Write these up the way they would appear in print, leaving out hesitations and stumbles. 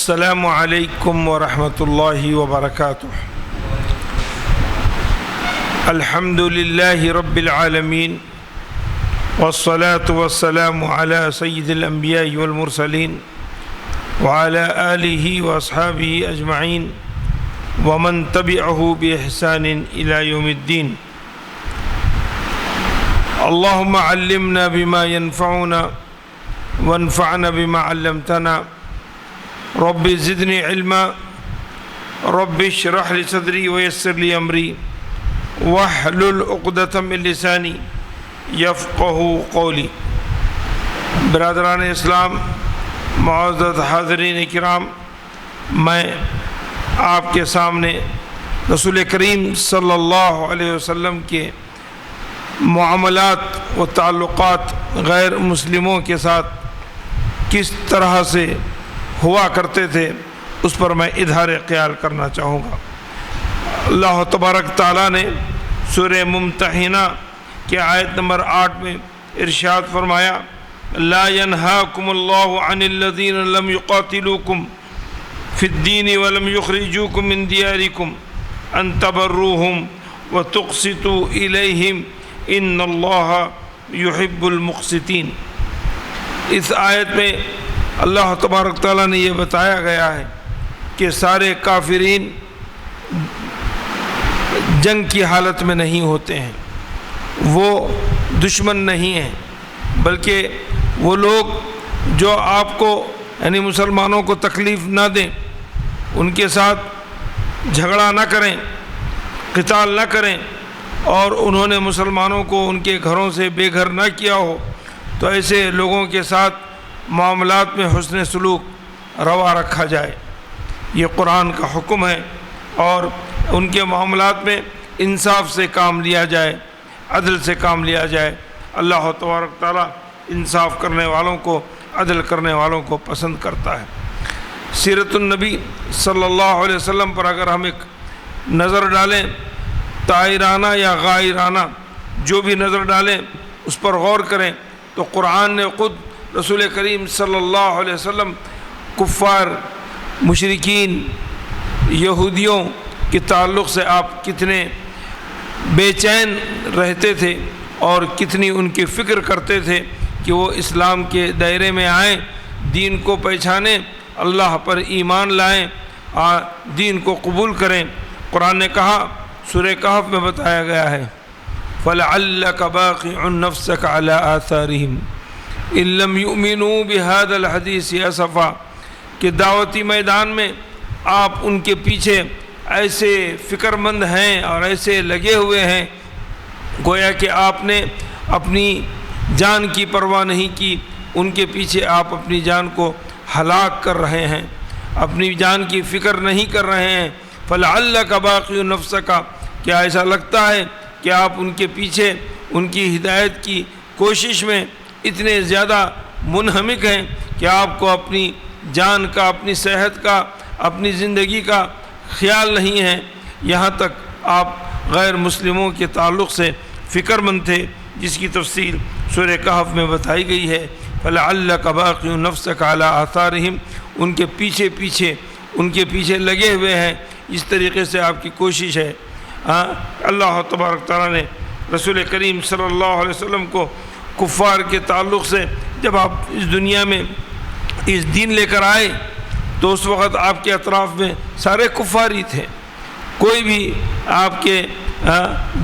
السلام علیکم ورحمۃ اللہ وبرکاتہ۔ الحمد للہ رب العالمین والصلاة والسلام علی سید الانبیاء والمرسلین وعلی آلہ واصحابہ اجمعین ومن تبعہ بإحسان الی یوم الدین۔ اللہم علمنا بما ينفعنا وانفعنا بما علمتنا رب زدنی علما رب اشرح لی صدری ویسر لی امری واحلل عقدۃ من لسانی یفقہوا قولی۔ برادران اسلام، معزز حاضرین کرام، میں آپ کے سامنے رسول کریم صلی اللہ علیہ وسلم کے معاملات و تعلقات غیر مسلموں کے ساتھ کس طرح سے ہوا کرتے تھے اس پر میں اظہار خیال کرنا چاہوں گا۔ اللہ تبارک تعالیٰ نے سورہ ممتحنہ کے آیت نمبر 8 میں ارشاد فرمایا، لا ينہاکم اللہ عن الذین لم یقاتلوکم فی الدین ولم یخرجوکم من دیارکم ان تبروہم وتقسطوا الیہم ان اللہ یحب المقسطین۔ اس آیت میں اللہ تبارک تعالیٰ نے یہ بتایا گیا ہے کہ سارے کافرین جنگ کی حالت میں نہیں ہوتے ہیں، وہ دشمن نہیں ہیں، بلکہ وہ لوگ جو آپ کو یعنی مسلمانوں کو تکلیف نہ دیں، ان کے ساتھ جھگڑا نہ کریں، قتال نہ کریں، اور انہوں نے مسلمانوں کو ان کے گھروں سے بے گھر نہ کیا ہو، تو ایسے لوگوں کے ساتھ معاملات میں حسن سلوک روا رکھا جائے۔ یہ قرآن کا حکم ہے، اور ان کے معاملات میں انصاف سے کام لیا جائے، عدل سے کام لیا جائے۔ اللہ تبارک تعالیٰ انصاف کرنے والوں کو، عدل کرنے والوں کو پسند کرتا ہے۔ سیرت النبی صلی اللہ علیہ وسلم پر اگر ہم ایک نظر ڈالیں، طائرانہ یا غائرانہ جو بھی نظر ڈالیں اس پر غور کریں، تو قرآن نے خود رسول کریم صلی اللہ علیہ وسلم کفار، مشرکین، یہودیوں کے تعلق سے آپ کتنے بے چین رہتے تھے اور کتنی ان کی فکر کرتے تھے کہ وہ اسلام کے دائرے میں آئیں، دین کو پہچانیں، اللہ پر ایمان لائیں، دین کو قبول کریں۔ قرآن نے کہا، سورہ کہف میں بتایا گیا ہے، فَلَعَلَّكَ بَاخِعٌ نَفْسَكَ عَلَىٰ آثَارِهِمْ ان لم یؤمنوا بهذا الحدیث اسفا، کہ دعوتی میدان میں آپ ان کے پیچھے ایسے فکر مند ہیں اور ایسے لگے ہوئے ہیں گویا کہ آپ نے اپنی جان کی پرواہ نہیں کی، ان کے پیچھے آپ اپنی جان کو ہلاک کر رہے ہیں، اپنی جان کی فکر نہیں کر رہے ہیں۔ فَلَعَلَّكَ بَاخِعٌ نَفْسَكَ، کیا ایسا لگتا ہے کہ آپ ان کے پیچھے ان کی ہدایت کی کوشش میں اتنے زیادہ منہمک ہیں کہ آپ کو اپنی جان کا، اپنی صحت کا، اپنی زندگی کا خیال نہیں ہے، یہاں تک آپ غیر مسلموں کے تعلق سے فکر مند تھے، جس کی تفصیل سورہ کہف میں بتائی گئی ہے۔ فَلَعَلَّكَ بَاخِعٌ نَفْسَكَ عَلَىٰ آثَارِهِمْ، ان کے پیچھے لگے ہوئے ہیں، اس طریقے سے آپ کی کوشش ہے۔ اللہ تبارک تعالیٰ نے رسول کریم صلی اللہ علیہ وسلم کو کفار کے تعلق سے، جب آپ اس دنیا میں اس دین لے کر آئے تو اس وقت آپ کے اطراف میں سارے کفار ہی تھے، کوئی بھی آپ کے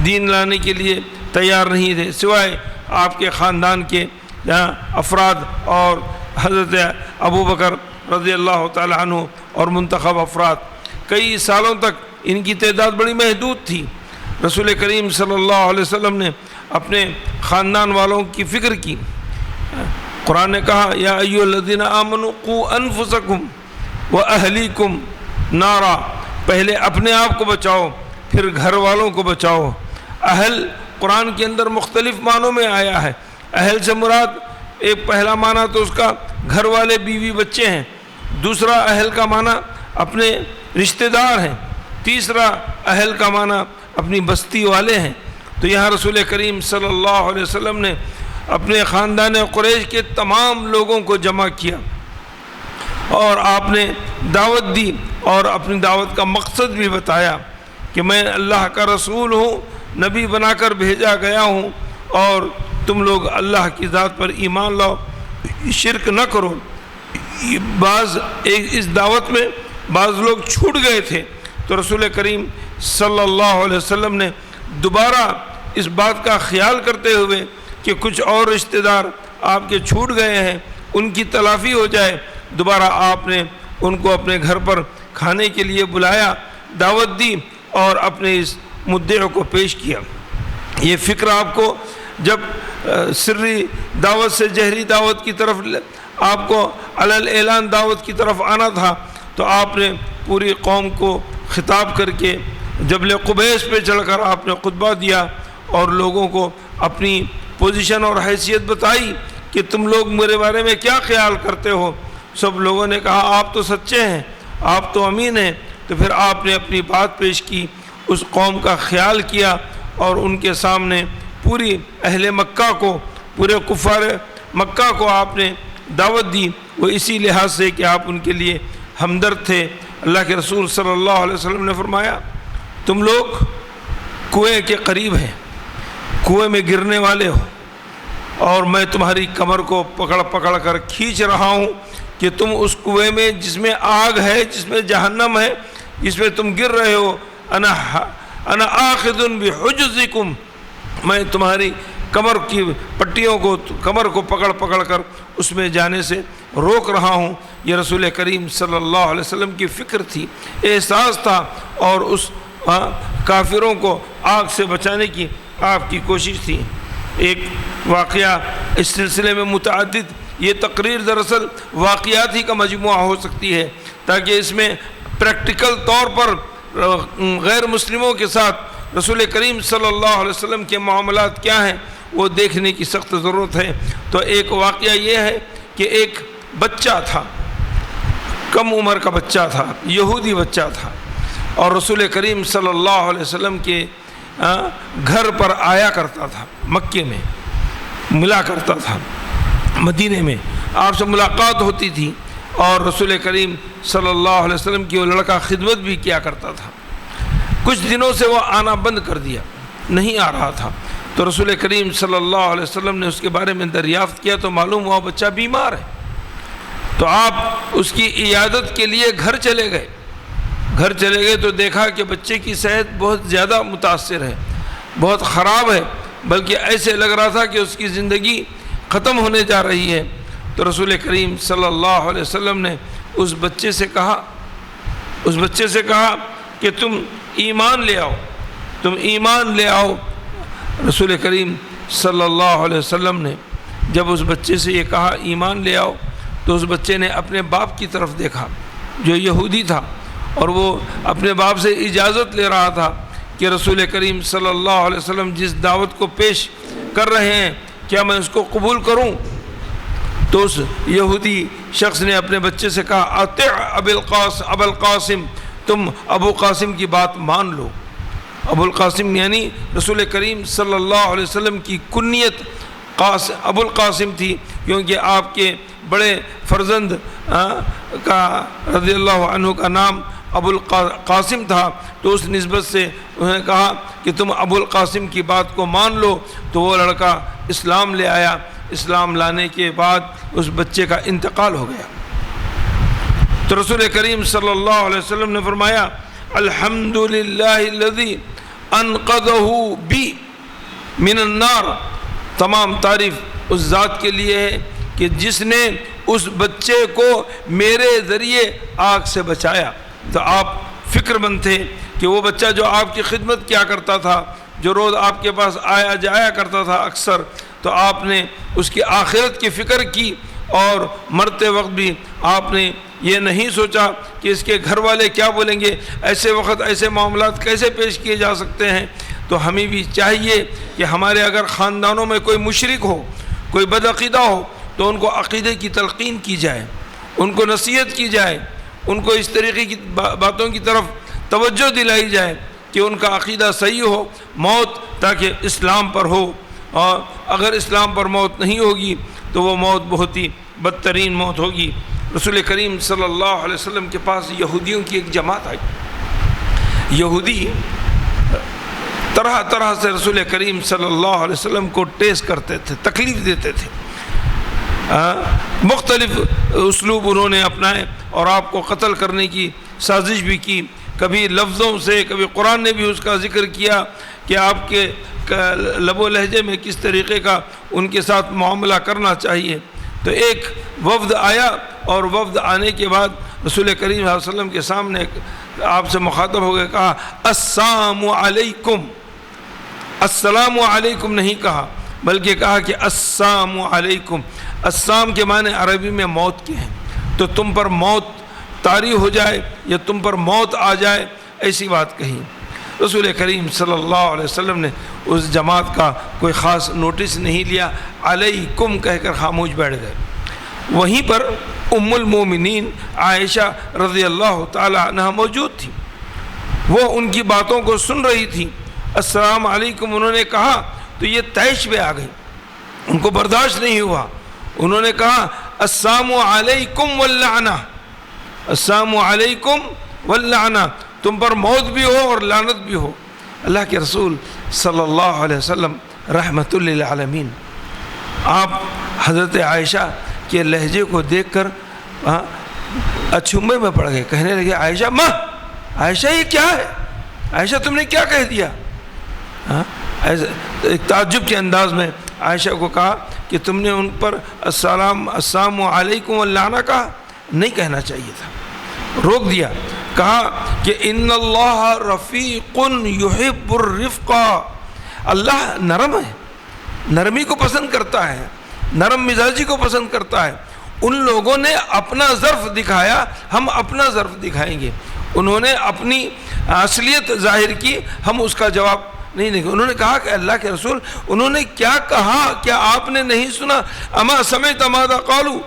دین لانے کے لیے تیار نہیں تھے سوائے آپ کے خاندان کے افراد اور حضرت ابو بکر رضی اللہ تعالی عنہ اور منتخب افراد۔ کئی سالوں تک ان کی تعداد بڑی محدود تھی۔ رسول کریم صلی اللہ علیہ وسلم نے اپنے خاندان والوں کی فکر کی۔ قرآن نے کہا، یا ایھا الذین آمنوا قوا انفسکم واہلیکم نارا، پہلے اپنے آپ کو بچاؤ پھر گھر والوں کو بچاؤ۔ اہل قرآن کے اندر مختلف معنوں میں آیا ہے۔ اہل سے مراد ایک پہلا معنی تو اس کا گھر والے، بیوی، بچے ہیں، دوسرا اہل کا معنی اپنے رشتہ دار ہیں، تیسرا اہل کا معنی اپنی بستی والے ہیں۔ تو یہاں رسول کریم صلی اللہ علیہ وسلم نے اپنے خاندان قریش کے تمام لوگوں کو جمع کیا اور آپ نے دعوت دی اور اپنی دعوت کا مقصد بھی بتایا کہ میں اللہ کا رسول ہوں، نبی بنا کر بھیجا گیا ہوں، اور تم لوگ اللہ کی ذات پر ایمان لاؤ، شرک نہ کرو۔ اس دعوت میں بعض لوگ چھوٹ گئے تھے، تو رسول کریم صلی اللہ علیہ وسلم نے دوبارہ اس بات کا خیال کرتے ہوئے کہ کچھ اور رشتہ دار آپ کے چھوٹ گئے ہیں، ان کی تلافی ہو جائے، دوبارہ آپ نے ان کو اپنے گھر پر کھانے کے لیے بلایا، دعوت دی اور اپنے اس مدعے کو پیش کیا۔ یہ فکر آپ کو جب سری دعوت سے جہری دعوت کی طرف آپ کو علل اعلان دعوت کی طرف آنا تھا، تو آپ نے پوری قوم کو خطاب کر کے جبل قبیس پہ چڑھ کر آپ نے خطبہ دیا اور لوگوں کو اپنی پوزیشن اور حیثیت بتائی کہ تم لوگ میرے بارے میں کیا خیال کرتے ہو۔ سب لوگوں نے کہا آپ تو سچے ہیں، آپ تو امین ہیں۔ تو پھر آپ نے اپنی بات پیش کی، اس قوم کا خیال کیا اور ان کے سامنے پوری اہل مکہ کو، پورے کفار مکہ کو آپ نے دعوت دی، وہ اسی لحاظ سے کہ آپ ان کے لیے ہمدرد تھے۔ اللہ کے رسول صلی اللہ علیہ وسلم نے فرمایا تم لوگ کنویں کے قریب ہیں، کنویں میں گرنے والے ہو، اور میں تمہاری کمر کو پکڑ پکڑ کر کھینچ رہا ہوں کہ تم اس کنویں میں جس میں آگ ہے، جس میں جہنم ہے، جس میں تم گر رہے ہو، انا آخذ بحجزکم، میں تمہاری کمر کی پٹیوں کو، کمر کو پکڑ پکڑ کر اس میں جانے سے روک رہا ہوں۔ یہ رسول کریم صلی اللہ علیہ وسلم کی فکر تھی، احساس تھا، اور اس کافروں کو آگ سے بچانے کی آپ کی کوشش تھی۔ ایک واقعہ اس سلسلے میں متعدد، یہ تقریر دراصل واقعات ہی کا مجموعہ ہو سکتی ہے تاکہ اس میں پریکٹیکل طور پر غیر مسلموں کے ساتھ رسول کریم صلی اللہ علیہ وسلم کے معاملات کیا ہیں وہ دیکھنے کی سخت ضرورت ہے۔ تو ایک واقعہ یہ ہے کہ ایک بچہ تھا، کم عمر کا بچہ تھا، یہودی بچہ تھا، اور رسول کریم صلی اللہ علیہ وسلم کے گھر پر آیا کرتا تھا، مکے میں ملا کرتا تھا، مدینے میں آپ سے ملاقات ہوتی تھی، اور رسول کریم صلی اللہ علیہ وسلم کی وہ لڑکا خدمت بھی کیا کرتا تھا۔ کچھ دنوں سے وہ آنا بند کر دیا، نہیں آ رہا تھا، تو رسول کریم صلی اللہ علیہ وسلم نے اس کے بارے میں دریافت کیا تو معلوم ہوا بچہ بیمار ہے۔ تو آپ اس کی عیادت کے لیے گھر چلے گئے تو دیکھا کہ بچے کی صحت بہت زیادہ متاثر ہے، بہت خراب ہے، بلکہ ایسے لگ رہا تھا کہ اس کی زندگی ختم ہونے جا رہی ہے۔ تو رسول کریم صلی اللہ علیہ وسلم نے اس بچے سے کہا کہ تم ایمان لے آؤ۔ رسول کریم صلی اللہ علیہ وسلم نے جب اس بچے سے یہ کہا ایمان لے آؤ، تو اس بچے نے اپنے باپ کی طرف دیکھا جو یہودی تھا، اور وہ اپنے باپ سے اجازت لے رہا تھا کہ رسول کریم صلی اللہ علیہ وسلم جس دعوت کو پیش کر رہے ہیں کیا میں اس کو قبول کروں؟ تو اس یہودی شخص نے اپنے بچے سے کہا اطع ابا القاسم، تم ابو قاسم کی بات مان لو۔ ابو القاسم یعنی رسول کریم صلی اللہ علیہ وسلم کی کنیت ابو القاسم تھی، کیونکہ آپ کے بڑے فرزند کا رضی اللہ عنہ کا نام ابو القاسم تھا، تو اس نسبت سے انہوں نے کہا کہ تم ابو القاسم کی بات کو مان لو۔ تو وہ لڑکا اسلام لے آیا، اسلام لانے کے بعد اس بچے کا انتقال ہو گیا۔ تو رسول کریم صلی اللہ علیہ وسلم نے فرمایا الحمدللہ الذی انقذہ بی من النار، تمام تعریف اس ذات کے لیے ہے کہ جس نے اس بچے کو میرے ذریعے آگ سے بچایا۔ تو آپ فکر مند تھے کہ وہ بچہ جو آپ کی خدمت کیا کرتا تھا، جو روز آپ کے پاس آیا جایا کرتا تھا اکثر، تو آپ نے اس کی آخرت کی فکر کی، اور مرتے وقت بھی آپ نے یہ نہیں سوچا کہ اس کے گھر والے کیا بولیں گے، ایسے وقت ایسے معاملات کیسے پیش کیے جا سکتے ہیں۔ تو ہمیں بھی چاہیے کہ ہمارے اگر خاندانوں میں کوئی مشرک ہو، کوئی بدعقیدہ ہو، تو ان کو عقیدے کی تلقین کی جائے، ان کو نصیحت کی جائے، ان کو اس طریقے کی باتوں کی طرف توجہ دلائی جائے کہ ان کا عقیدہ صحیح ہو، موت تاکہ اسلام پر ہو، اور اگر اسلام پر موت نہیں ہوگی تو وہ موت بہت ہی بدترین موت ہوگی۔ رسول کریم صلی اللہ علیہ وسلم کے پاس یہودیوں کی ایک جماعت آئی۔ یہودی طرح طرح سے رسول کریم صلی اللہ علیہ وسلم کو ٹیس کرتے تھے، تکلیف دیتے تھے، مختلف اسلوب انہوں نے اپنائے اور آپ کو قتل کرنے کی سازش بھی کی، کبھی لفظوں سے، کبھی قرآن نے بھی اس کا ذکر کیا کہ آپ کے لب و لہجے میں کس طریقے کا ان کے ساتھ معاملہ کرنا چاہیے۔ تو ایک وفد آیا اور وفد آنے کے بعد رسول کریم صلی اللہ علیہ وسلم کے سامنے آپ سے مخاطب ہو گئے، کہا السلام علیکم، السلام علیکم نہیں کہا بلکہ کہا کہ السلام علیکم۔ السلام کے معنی عربی میں موت کے ہیں، تو تم پر موت طاری ہو جائے یا تم پر موت آ جائے، ایسی بات کہی۔ رسول کریم صلی اللہ علیہ وسلم نے اس جماعت کا کوئی خاص نوٹس نہیں لیا، علیکم کہہ کر خاموش بیٹھ گئے۔ وہیں پر ام المومنین عائشہ رضی اللہ تعالی عنہ موجود تھی، وہ ان کی باتوں کو سن رہی تھی۔ السلام علیکم انہوں نے کہا تو یہ طیش پہ آ گئی، ان کو برداشت نہیں ہوا، انہوں نے کہا السلام علیکم واللعنہ، السلام علیکم واللعنہ، تم پر موت بھی ہو اور لعنت بھی ہو۔ اللہ کے رسول صلی اللہ علیہ وسلم رحمت للعالمین، آپ حضرت عائشہ کے لہجے کو دیکھ کر اچھمبے میں پڑ گئے، کہنے لگے عائشہ ماں، عائشہ یہ کیا ہے؟ عائشہ تم نے کیا کہہ دیا؟ ایک تعجب کے انداز میں عائشہ کو کہا کہ تم نے ان پر السلام علیکم واللعنہ کہا، نہیں کہنا چاہیے تھا، روک دیا، کہا کہ ان اللہ رفیق یحب الرفق، اللہ نرم ہے، نرمی کو پسند کرتا ہے، نرم مزاجی کو پسند کرتا ہے۔ ان لوگوں نے اپنا ظرف دکھایا، ہم اپنا ظرف دکھائیں گے، انہوں نے اپنی اصلیت ظاہر کی، ہم اس کا جواب نہیں دیں گے۔ انہوں نے کہا کہ اللہ کے رسول انہوں نے کیا کہا، کیا آپ نے نہیں سنا؟ اما سمعت ماذا قالوا،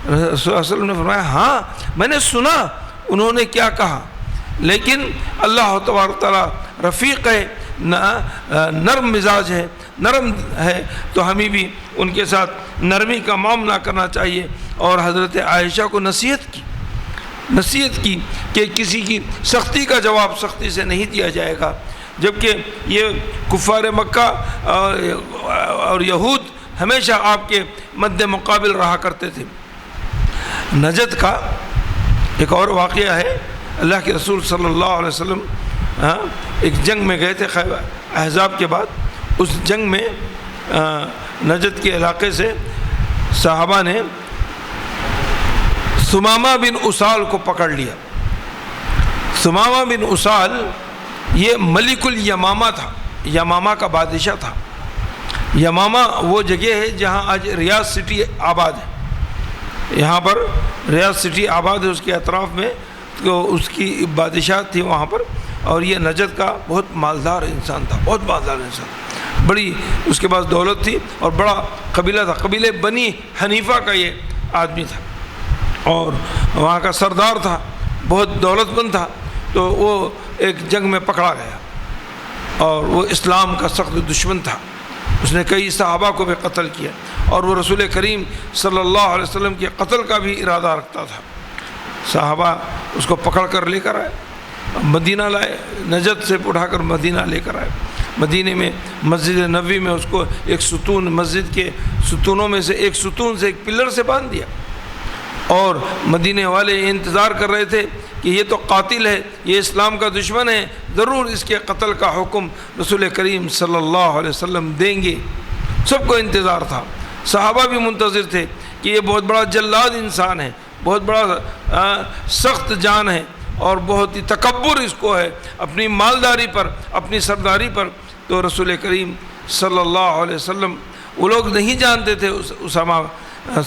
رسول اللہ صلی اللہ علیہ وسلم نے فرمایا ہاں میں نے سنا انہوں نے کیا کہا، لیکن اللہ تبارک تعالیٰ رفیق ہے، نرم مزاج ہے، نرم ہے، تو ہمیں بھی ان کے ساتھ نرمی کا معاملہ کرنا چاہیے۔ اور حضرت عائشہ کو نصیحت کی کہ کسی کی سختی کا جواب سختی سے نہیں دیا جائے گا، جبکہ یہ کفار مکہ اور یہود ہمیشہ آپ کے مد مقابل رہا کرتے تھے۔ نجد کا ایک اور واقعہ ہے، اللہ کے رسول صلی اللہ علیہ وسلم ایک جنگ میں گئے تھے احزاب کے بعد، اس جنگ میں نجد کے علاقے سے صحابہ نے ثمامہ بن اسال کو پکڑ لیا۔ ثمامہ بن اسال یہ ملک الیمامہ تھا، یمامہ کا بادشاہ تھا۔ یمامہ وہ جگہ ہے جہاں آج ریاض سٹی آباد ہے، یہاں پر ریاض سٹی آباد ہے، اس کے اطراف میں تو اس کی بادشاہ تھی وہاں پر، اور یہ نجد کا بہت مالدار انسان تھا، بہت مالدار انسان، بڑی اس کے پاس دولت تھی اور بڑا قبیلہ تھا، قبیلے بنی حنیفہ کا یہ آدمی تھا اور وہاں کا سردار تھا، بہت دولت مند تھا۔ تو وہ ایک جنگ میں پکڑا گیا اور وہ اسلام کا سخت دشمن تھا، اس نے کئی صحابہ کو بھی قتل کیا اور وہ رسول کریم صلی اللہ علیہ وسلم کے قتل کا بھی ارادہ رکھتا تھا۔ صحابہ اس کو پکڑ کر لے کر آئے، مدینہ لائے، نجد سے اٹھا کر مدینہ لے کر آئے۔ مدینہ میں مسجد نبوی میں اس کو ایک ستون، مسجد کے ستونوں میں سے ایک ستون سے، ایک پلر سے باندھ دیا، اور مدینہ والے انتظار کر رہے تھے کہ یہ تو قاتل ہے، یہ اسلام کا دشمن ہے، ضرور اس کے قتل کا حکم رسول کریم صلی اللہ علیہ وسلم دیں گے۔ سب کو انتظار تھا، صحابہ بھی منتظر تھے کہ یہ بہت بڑا جلاد انسان ہے، بہت بڑا سخت جان ہے اور بہت ہی تکبر اس کو ہے اپنی مالداری پر، اپنی سرداری پر۔ تو رسول کریم صلی اللہ علیہ وسلم، وہ لوگ نہیں جانتے تھے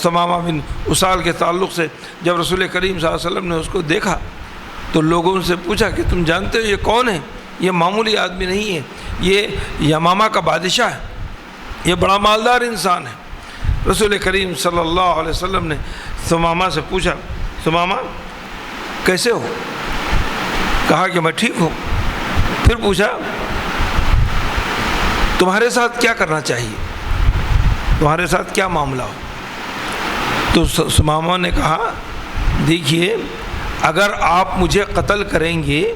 ثمامہ بن اسال کے تعلق سے۔ جب رسول کریم صلی اللہ علیہ وسلم نے اس کو دیکھا تو لوگوں سے پوچھا کہ تم جانتے ہو یہ کون ہے؟ یہ معمولی آدمی نہیں ہے، یہ یمامہ کا بادشاہ ہے، یہ بڑا مالدار انسان ہے۔ رسول کریم صلی اللہ علیہ وسلم نے ثمامہ سے پوچھا، ثمامہ کیسے ہو؟ کہا کہ میں ٹھیک ہوں۔ پھر پوچھا تمہارے ساتھ کیا کرنا چاہیے، تمہارے ساتھ کیا معاملہ ہو؟ تو ثمامہ نے کہا دیکھیے اگر آپ مجھے قتل کریں گے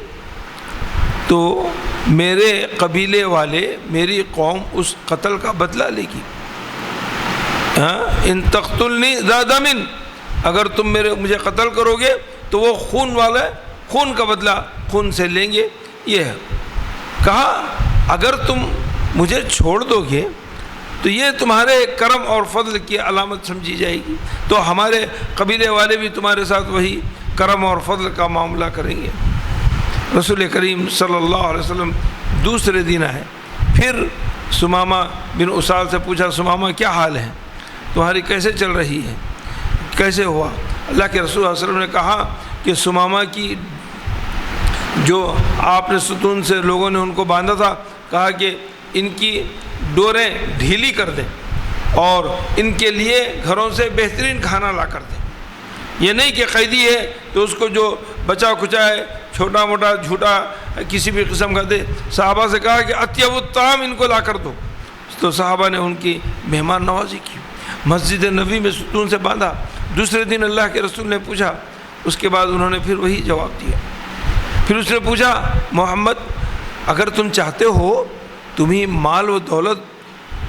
تو میرے قبیلے والے، میری قوم اس قتل کا بدلہ لے گی. ان تقتلنی ذا دم، اگر تم مجھے قتل کرو گے تو وہ خون والا خون کا بدلہ خون سے لیں گے. یہ ہے. کہا اگر تم مجھے چھوڑ دو گے تو یہ تمہارے کرم اور فضل کی علامت سمجھی جائے گی، تو ہمارے قبیلے والے بھی تمہارے ساتھ وہی کرم اور فضل کا معاملہ کریں گے. رسول کریم صلی اللہ علیہ وسلم دوسرے دن آئے، پھر سمامہ بن اسال سے پوچھا، سمامہ کیا حال ہے تمہاری، کیسے چل رہی ہے، کیسے ہوا؟ اللہ کے رسول صلی اللہ علیہ وسلم نے کہا کہ سمامہ کی جو آپ نے ستون سے لوگوں نے ان کو باندھا تھا، کہا کہ ان کی ڈوریں ڈھیلی کر دیں اور ان کے لیے گھروں سے بہترین کھانا لا کر دیں. یہ نہیں کہ قیدی ہے تو اس کو جو بچا کھچا ہے چھوٹا موٹا جھوٹا کسی بھی قسم کا دے. صحابہ سے کہا کہ اطیب الطعام ان کو لا کر دو. تو صحابہ نے ان کی مہمان نوازی کی، مسجد نبوی میں ستون سے باندھا. دوسرے دن اللہ کے رسول نے پوچھا، اس کے بعد انہوں نے پھر وہی جواب دیا. پھر اس نے پوچھا، محمد اگر تم چاہتے ہو تمہیں مال و دولت،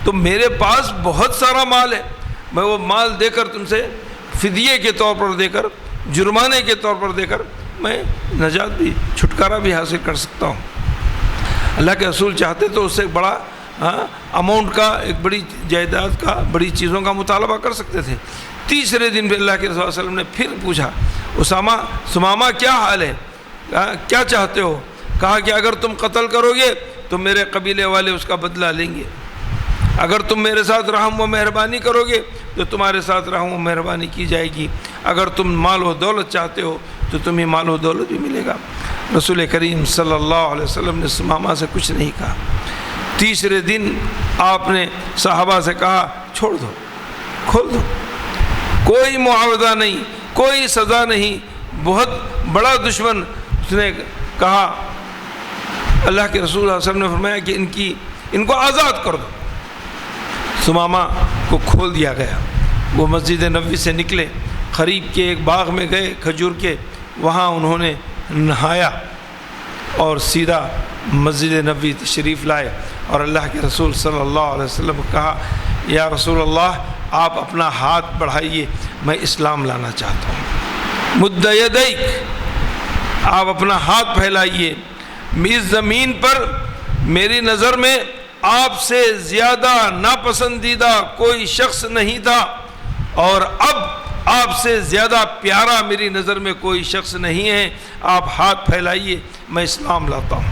تو میرے پاس بہت سارا مال ہے، میں وہ مال دے کر تم سے فدیے کے طور پر دے کر، جرمانے کے طور پر دے کر میں نجات بھی، چھٹکارا بھی حاصل کر سکتا ہوں. اللہ کے رسول چاہتے تو اس سے بڑا اماؤنٹ کا، ایک بڑی جائیداد کا، بڑی چیزوں کا مطالبہ کر سکتے تھے. تیسرے دن بھی اللہ کے رسول صلی اللہ علیہ وسلم نے پھر پوچھا، سمامہ کیا حال ہے، کیا چاہتے ہو؟ کہا کہ اگر تم قتل کرو گے تو میرے قبیلے والے اس کا بدلہ لیں گے، اگر تم میرے ساتھ رحم و مہربانی کرو گے تو تمہارے ساتھ رحم و مہربانی کی جائے گی، اگر تم مال و دولت چاہتے ہو تو تمہیں مال و دولت بھی ملے گا. رسول کریم صلی اللہ علیہ وسلم نے سمامہ سے کچھ نہیں کہا. تیسرے دن آپ نے صحابہ سے کہا، چھوڑ دو، کھول دو، کوئی معاوضہ نہیں، کوئی سزا نہیں، بہت بڑا دشمن. اس نے کہا، اللہ کے رسول صلی اللہ علیہ وسلم نے فرمایا کہ ان کو آزاد کر دو. سمامہ کو کھول دیا گیا. وہ مسجد نبوی سے نکلے، قریب کے ایک باغ میں گئے کھجور کے، وہاں انہوں نے نہایا اور سیدھا مسجد نبوی تشریف لائے اور اللہ کے رسول صلی اللہ علیہ وسلم کو کہا، یا رسول اللہ آپ اپنا ہاتھ بڑھائیے، میں اسلام لانا چاہتا ہوں. مد یدیک، آپ اپنا ہاتھ پھیلائیے. اس زمین پر میری نظر میں آپ سے زیادہ ناپسندیدہ کوئی شخص نہیں تھا، اور اب آپ سے زیادہ پیارا میری نظر میں کوئی شخص نہیں ہے. آپ ہاتھ پھیلائیے، میں اسلام لاتا ہوں.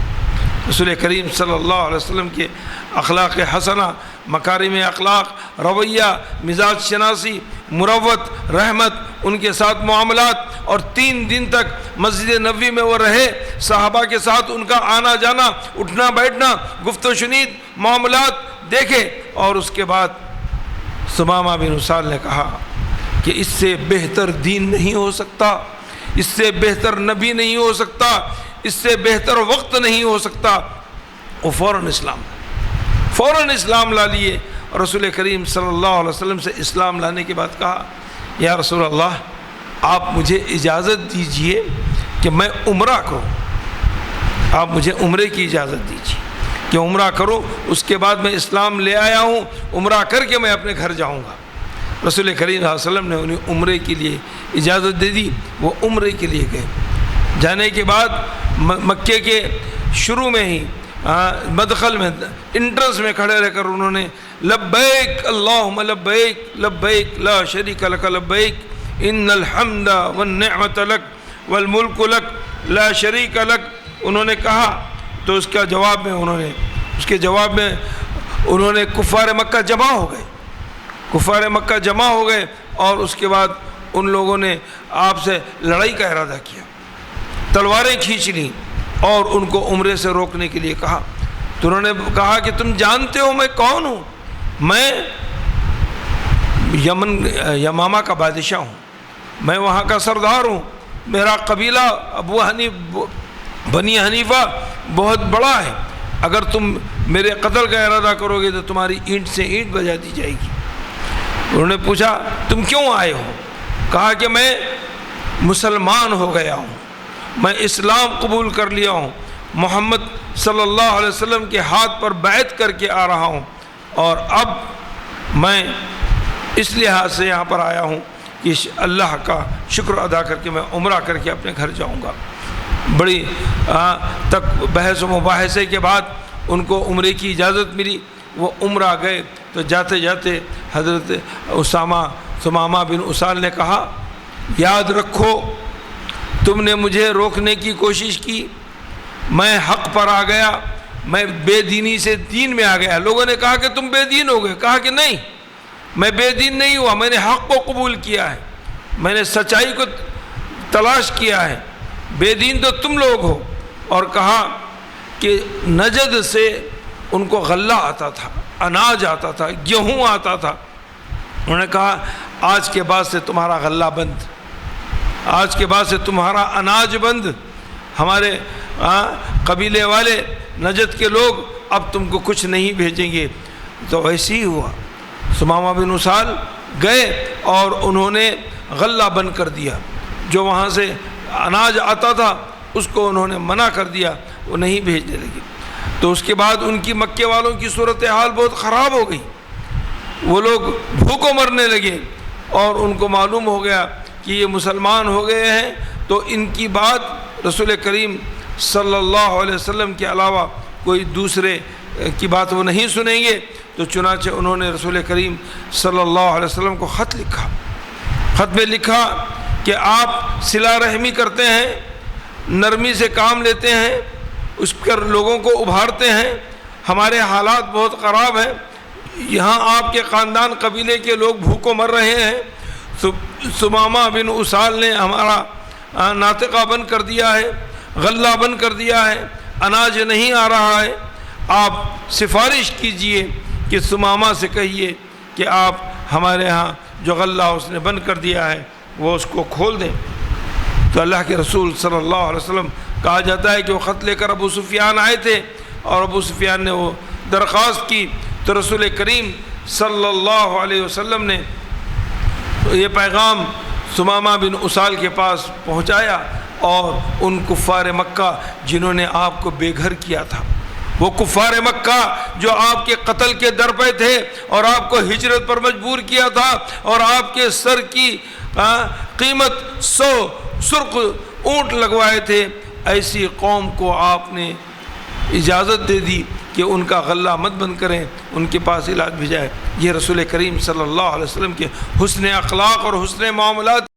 رسول کریم صلی اللہ علیہ وسلم کے اخلاق حسنہ، مکارم اخلاق، رویہ، مزاج شناسی، مروت، رحمت، ان کے ساتھ معاملات، اور 3 دن تک مسجد نبوی میں وہ رہے. صحابہ کے ساتھ ان کا آنا جانا، اٹھنا بیٹھنا، گفت و شنید، معاملات دیکھے. اور اس کے بعد سمامہ بن اسال نے کہا کہ اس سے بہتر دین نہیں ہو سکتا، اس سے بہتر نبی نہیں ہو سکتا، اس سے بہتر وقت نہیں ہو سکتا. وہ فوراً اسلام لا لیے. اور رسول کریم صلی اللہ علیہ وسلم سے اسلام لانے کے بعد کہا، یا رسول اللہ آپ مجھے اجازت دیجئے کہ میں عمرہ کروں. آپ مجھے عمرے کی اجازت دیجئے کہ عمرہ کرو، اس کے بعد میں اسلام لے آیا ہوں، عمرہ کر کے میں اپنے گھر جاؤں گا. رسول کریم صلی اللہ علیہ وسلم نے انہیں عمرے کے لیے اجازت دے دی. وہ عمرے کے لیے گئے. جانے کے بعد مکے کے شروع میں ہی مدخل میں، انٹرنس میں کھڑے رہ کر انہوں نے لبیک اللہم لبیک لبیک لا شریک لک لبیک ان الحمد والنعمت لک والملک لک لا شریک لک انہوں نے کہا. تو اس کے جواب میں انہوں نے کفار مکہ جمع ہو گئے. اور اس کے بعد ان لوگوں نے آپ سے لڑائی کا ارادہ کیا، تلواریں کھینچ لیں اور ان کو عمرے سے روکنے کے لیے کہا. تو انہوں نے کہا کہ تم جانتے ہو میں کون ہوں؟ میں یمامہ کا بادشاہ ہوں، میں وہاں کا سردار ہوں. میرا قبیلہ بنی حنیفہ بہت بڑا ہے. اگر تم میرے قتل کا ارادہ کرو گے تو تمہاری اینٹ سے اینٹ بجا دی جائے گی. انہوں نے پوچھا تم کیوں آئے ہو؟ کہا کہ میں مسلمان ہو گیا ہوں، میں اسلام قبول کر لیا ہوں، محمد صلی اللہ علیہ وسلم کے ہاتھ پر بیعت کر کے آ رہا ہوں، اور اب میں اس لحاظ سے یہاں پر آیا ہوں کہ اللہ کا شکر ادا کر کے میں عمرہ کر کے اپنے گھر جاؤں گا۔ بڑی تک بحث و مباحثے کے بعد ان کو عمرے کی اجازت ملی، وہ عمرہ گئے۔ تو جاتے جاتے حضرت ثمامہ بن اسال نے کہا، یاد رکھو تم نے مجھے روکنے کی کوشش کی، میں حق پر آ گیا، میں بے دینی سے دین میں آ گیا۔ لوگوں نے کہا کہ تم بے دین ہو گئے، کہا کہ نہیں، میں بے دین نہیں ہوا، میں نے حق کو قبول کیا ہے، میں نے سچائی کو تلاش کیا ہے، بے دین تو تم لوگ ہو۔ اور کہا کہ نجد سے ان کو غلہ آتا تھا، اناج آتا تھا، گیہوں آتا تھا۔ انہوں نے کہا آج کے بعد سے تمہارا غلہ بند، آج کے بعد سے تمہارا اناج بند، ہمارے قبیلے والے نجد کے لوگ اب تم کو کچھ نہیں بھیجیں گے۔ تو ویسے ہی ہوا، ثمامہ بن اسال گئے اور انہوں نے غلہ بند کر دیا، جو وہاں سے اناج آتا تھا اس کو انہوں نے منع کر دیا، وہ نہیں بھیجنے لگے۔ تو اس کے بعد ان کی مکے والوں کی صورتحال بہت خراب ہو گئی، وہ لوگ بھوکوں مرنے لگے، اور ان کو معلوم ہو گیا کہ یہ مسلمان ہو گئے ہیں، تو ان کی بات رسول کریم صلی اللہ علیہ وسلم کے علاوہ کوئی دوسرے کی بات وہ نہیں سنیں گے۔ تو چنانچہ انہوں نے رسول کریم صلی اللہ علیہ وسلم کو خط لکھا، خط میں لکھا کہ آپ صلہ رحمی کرتے ہیں، نرمی سے کام لیتے ہیں، اس پر لوگوں کو ابھارتے ہیں، ہمارے حالات بہت خراب ہیں، یہاں آپ کے خاندان قبیلے کے لوگ بھوکوں مر رہے ہیں، ثمامہ بن اسال نے ہمارا ناطقہ بند کر دیا ہے، غلہ بند کر دیا ہے، اناج نہیں آ رہا ہے، آپ سفارش کیجئے کہ ثمامہ سے کہیے کہ آپ ہمارے ہاں جو غلہ اس نے بند کر دیا ہے وہ اس کو کھول دیں۔ تو اللہ کے رسول صلی اللہ علیہ وسلم کہا جاتا ہے کہ وہ خط لے کر ابو سفیان آئے تھے، اور ابو سفیان نے وہ درخواست کی، تو رسول کریم صلی اللہ علیہ وسلم نے یہ پیغام ثمامہ بن اسال کے پاس پہنچایا، اور ان کفار مکہ جنہوں نے آپ کو بے گھر کیا تھا، وہ کفار مکہ جو آپ کے قتل کے در پہ تھے اور آپ کو ہجرت پر مجبور کیا تھا، اور آپ کے سر کی قیمت 100 سرخ اونٹ لگوائے تھے، ایسی قوم کو آپ نے اجازت دے دی کہ ان کا غلہ مت بند کریں، ان کے پاس علاج بھیجائے۔ یہ رسول کریم صلی اللہ علیہ وسلم کے حسن اخلاق اور حسن معاملات